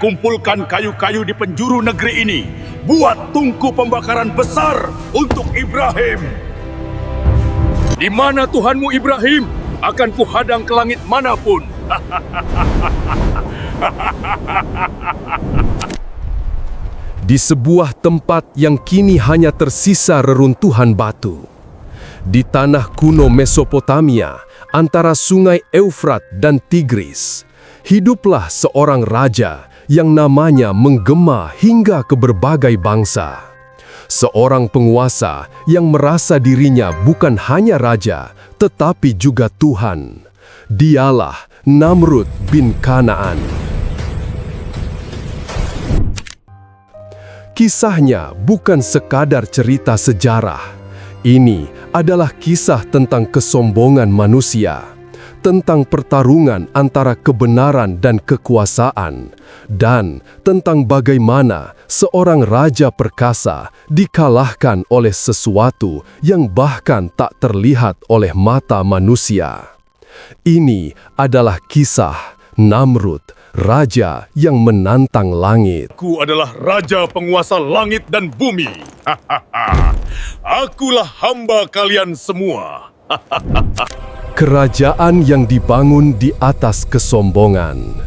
Kumpulkan kayu-kayu di penjuru negeri ini. Buat tungku pembakaran besar untuk Ibrahim. Di mana Tuhanmu Ibrahim? Akan kuhadang ke langit manapun. Di sebuah tempat yang kini hanya tersisa reruntuhan batu. Di tanah kuno Mesopotamia, antara sungai Eufrat dan Tigris, hiduplah seorang raja yang namanya menggema hingga ke berbagai bangsa. Seorang penguasa yang merasa dirinya bukan hanya raja, tetapi juga Tuhan. Dialah Namrud bin Kanaan. Kisahnya bukan sekadar cerita sejarah. Ini adalah kisah tentang kesombongan manusia, tentang pertarungan antara kebenaran dan kekuasaan, dan tentang bagaimana seorang raja perkasa dikalahkan oleh sesuatu yang bahkan tak terlihat oleh mata manusia. Ini adalah kisah Namrud, raja yang menantang langit. Aku adalah raja penguasa langit dan bumi. Akulah hamba kalian semua. Kerajaan yang dibangun di atas kesombongan.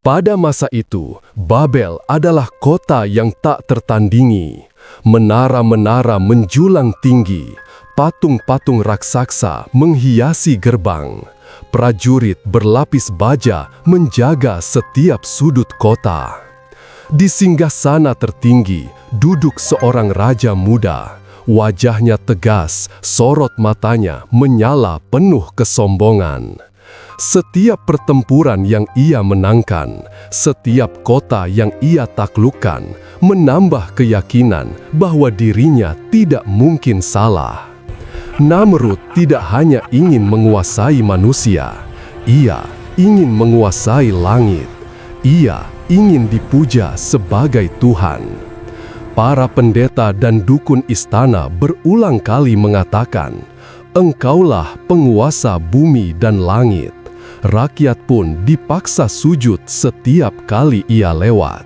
Pada masa itu, Babel adalah kota yang tak tertandingi. Menara-menara menjulang tinggi, patung-patung raksasa menghiasi gerbang. Prajurit berlapis baja menjaga setiap sudut kota. Di singgasana tertinggi, duduk seorang raja muda. Wajahnya tegas, sorot matanya menyala penuh kesombongan. Setiap pertempuran yang ia menangkan, setiap kota yang ia taklukkan, menambah keyakinan bahwa dirinya tidak mungkin salah. Namrud tidak hanya ingin menguasai manusia, ia ingin menguasai langit. Ia ingin dipuja sebagai Tuhan. Para pendeta dan dukun istana berulang kali mengatakan, "Engkaulah penguasa bumi dan langit." Rakyat pun dipaksa sujud setiap kali ia lewat.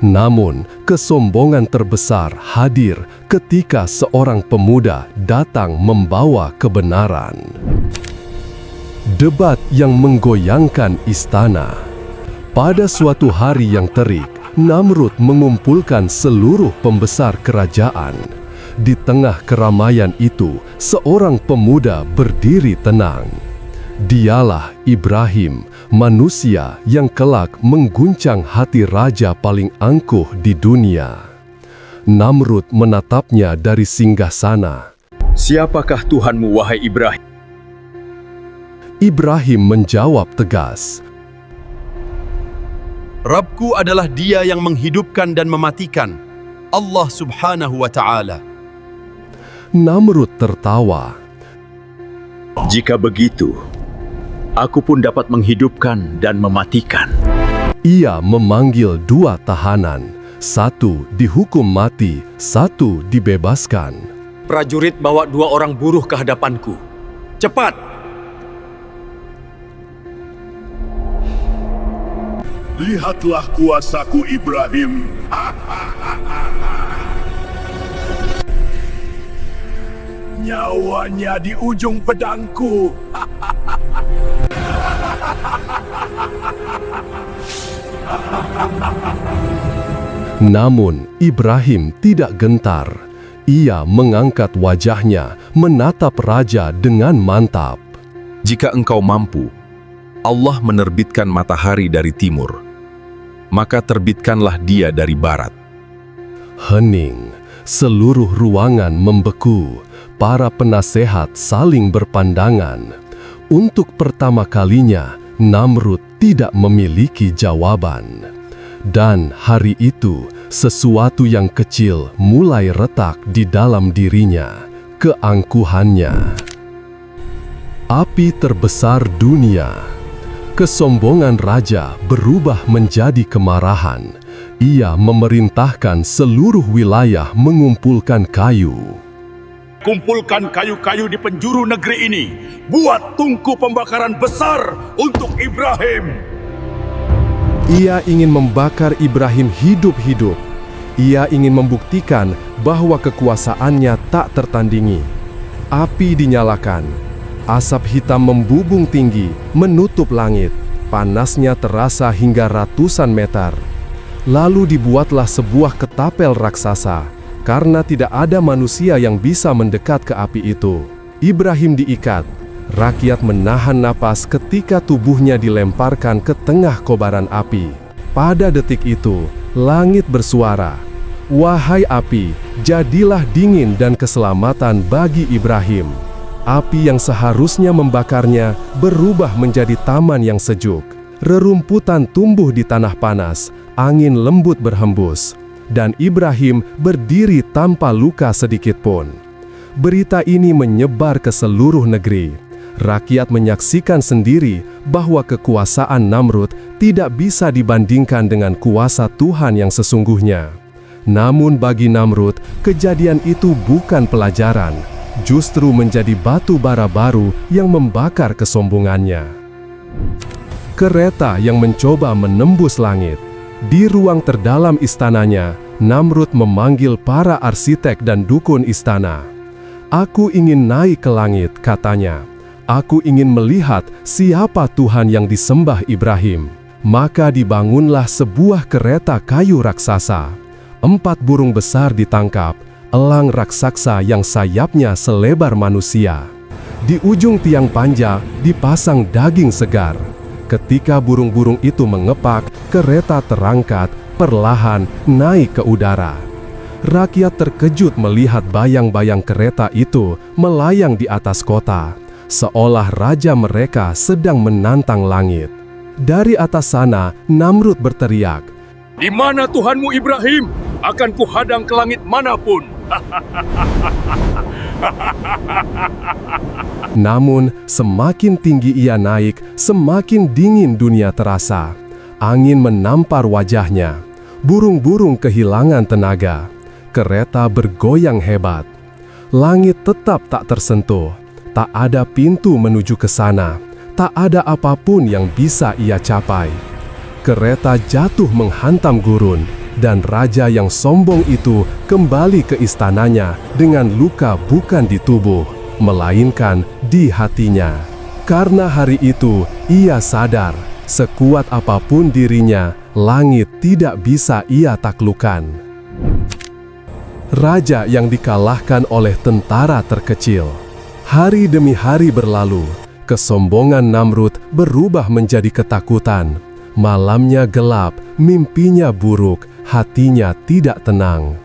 Namun, kesombongan terbesar hadir ketika seorang pemuda datang membawa kebenaran. Debat yang menggoyangkan istana. Pada suatu hari yang terik, Namrud mengumpulkan seluruh pembesar kerajaan. Di tengah keramaian itu, seorang pemuda berdiri tenang. Dialah Ibrahim, manusia yang kelak mengguncang hati raja paling angkuh di dunia. Namrud menatapnya dari singgasana. Siapakah Tuhanmu, wahai Ibrahim? Ibrahim menjawab tegas, Rabbku adalah Dia yang menghidupkan dan mematikan, Allah Subhanahu wa Ta'ala. Namrud tertawa. Jika begitu, aku pun dapat menghidupkan dan mematikan. Ia memanggil dua tahanan, satu dihukum mati, satu dibebaskan. Prajurit bawa dua orang buruh ke hadapanku. Cepat! Lihatlah kuasaku Ibrahim. Nyawanya di ujung pedangku. Namun Ibrahim tidak gentar. Ia mengangkat wajahnya, menatap raja dengan mantap. Jika engkau mampu, Allah menerbitkan matahari dari timur, maka terbitkanlah dia dari barat. Hening, seluruh ruangan membeku. Para penasehat saling berpandangan. Untuk pertama kalinya, Namrud tidak memiliki jawaban. Dan hari itu, sesuatu yang kecil mulai retak di dalam dirinya, keangkuhannya. Api terbesar dunia. Kesombongan raja berubah menjadi kemarahan. Ia memerintahkan seluruh wilayah mengumpulkan kayu. Kumpulkan kayu-kayu di penjuru negeri ini. Buat tungku pembakaran besar untuk Ibrahim. Ia ingin membakar Ibrahim hidup-hidup. Ia ingin membuktikan bahwa kekuasaannya tak tertandingi. Api dinyalakan. Asap hitam membubung tinggi, menutup langit. Panasnya terasa hingga ratusan meter. Lalu dibuatlah sebuah ketapel raksasa, karena tidak ada manusia yang bisa mendekat ke api itu. Ibrahim diikat. Rakyat menahan napas ketika tubuhnya dilemparkan ke tengah kobaran api. Pada detik itu, langit bersuara, "Wahai api, jadilah dingin dan keselamatan bagi Ibrahim." Api yang seharusnya membakarnya berubah menjadi taman yang sejuk. Rerumputan tumbuh di tanah panas, angin lembut berhembus, dan Ibrahim berdiri tanpa luka sedikit pun. Berita ini menyebar ke seluruh negeri. Rakyat menyaksikan sendiri bahwa kekuasaan Namrud tidak bisa dibandingkan dengan kuasa Tuhan yang sesungguhnya. Namun bagi Namrud, kejadian itu bukan pelajaran, justru menjadi batu bara baru yang membakar kesombongannya. Kereta yang mencoba menembus langit. Di ruang terdalam istananya, Namrud memanggil para arsitek dan dukun istana. "Aku ingin naik ke langit," katanya. "Aku ingin melihat siapa Tuhan yang disembah Ibrahim." Maka dibangunlah sebuah kereta kayu raksasa. 4 burung besar ditangkap, elang raksasa yang sayapnya selebar manusia. Di ujung tiang panja dipasang daging segar. Ketika burung-burung itu mengepak, kereta terangkat, perlahan naik ke udara. Rakyat terkejut melihat bayang-bayang kereta itu melayang di atas kota, seolah raja mereka sedang menantang langit. Dari atas sana, Namrud berteriak, Di mana Tuhanmu Ibrahim? Akan kuhadang ke langit manapun. Namun, semakin tinggi ia naik, semakin dingin dunia terasa. Angin menampar wajahnya. Burung-burung kehilangan tenaga. Kereta bergoyang hebat. Langit tetap tak tersentuh. Tak ada pintu menuju ke sana. Tak ada apapun yang bisa ia capai. Kereta jatuh menghantam gurun, dan raja yang sombong itu kembali ke istananya dengan luka bukan di tubuh, melainkan di hatinya. Karena hari itu ia sadar, sekuat apapun dirinya, langit tidak bisa ia taklukkan. Raja yang dikalahkan oleh tentara terkecil. Hari demi hari berlalu, kesombongan Namrud berubah menjadi ketakutan. Malamnya gelap, mimpinya buruk, hatinya tidak tenang.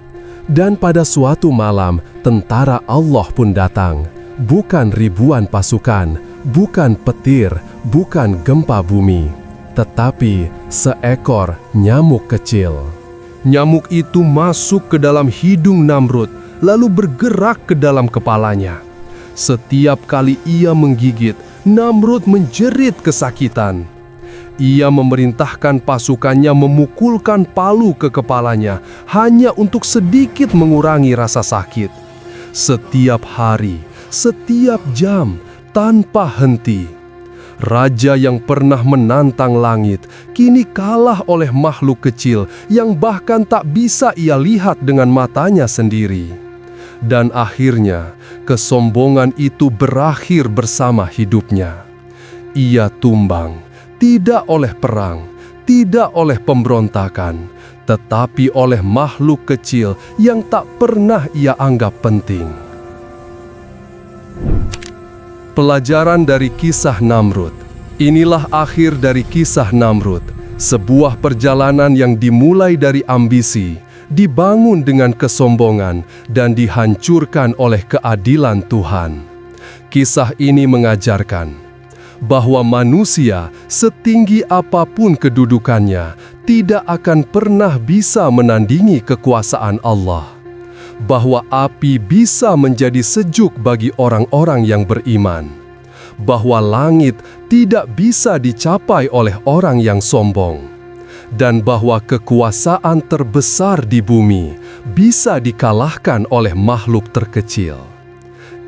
Dan pada suatu malam, tentara Allah pun datang. Bukan ribuan pasukan, bukan petir, bukan gempa bumi, tetapi seekor nyamuk kecil. Nyamuk itu masuk ke dalam hidung Namrud, lalu bergerak ke dalam kepalanya. Setiap kali ia menggigit, Namrud menjerit kesakitan. Ia memerintahkan pasukannya memukulkan palu ke kepalanya hanya untuk sedikit mengurangi rasa sakit. Setiap hari, setiap jam, tanpa henti. Raja yang pernah menantang langit kini kalah oleh makhluk kecil yang bahkan tak bisa ia lihat dengan matanya sendiri. Dan akhirnya, kesombongan itu berakhir bersama hidupnya. Ia tumbang, tidak oleh perang, tidak oleh pemberontakan, tetapi oleh makhluk kecil yang tak pernah ia anggap penting. Pelajaran dari kisah Namrud. Inilah akhir dari kisah Namrud, sebuah perjalanan yang dimulai dari ambisi, dibangun dengan kesombongan, dan dihancurkan oleh keadilan Tuhan. Kisah ini mengajarkan bahwa manusia, setinggi apapun kedudukannya, tidak akan pernah bisa menandingi kekuasaan Allah. Bahwa api bisa menjadi sejuk bagi orang-orang yang beriman. Bahwa langit tidak bisa dicapai oleh orang yang sombong. Dan bahwa kekuasaan terbesar di bumi bisa dikalahkan oleh makhluk terkecil.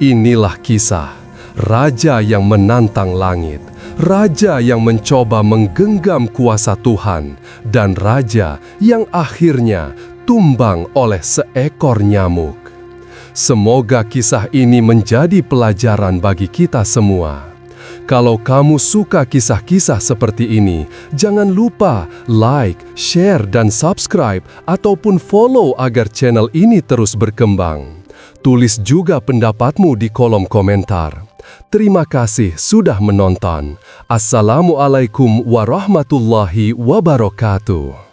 Inilah kisah Raja yang menantang langit, raja yang mencoba menggenggam kuasa Tuhan, dan raja yang akhirnya tumbang oleh seekor nyamuk. Semoga kisah ini menjadi pelajaran bagi kita semua. Kalau kamu suka kisah-kisah seperti ini, jangan lupa like, share, dan subscribe ataupun follow agar channel ini terus berkembang. Tulis juga pendapatmu di kolom komentar. Terima kasih sudah menonton. Assalamualaikum warahmatullahi wabarakatuh.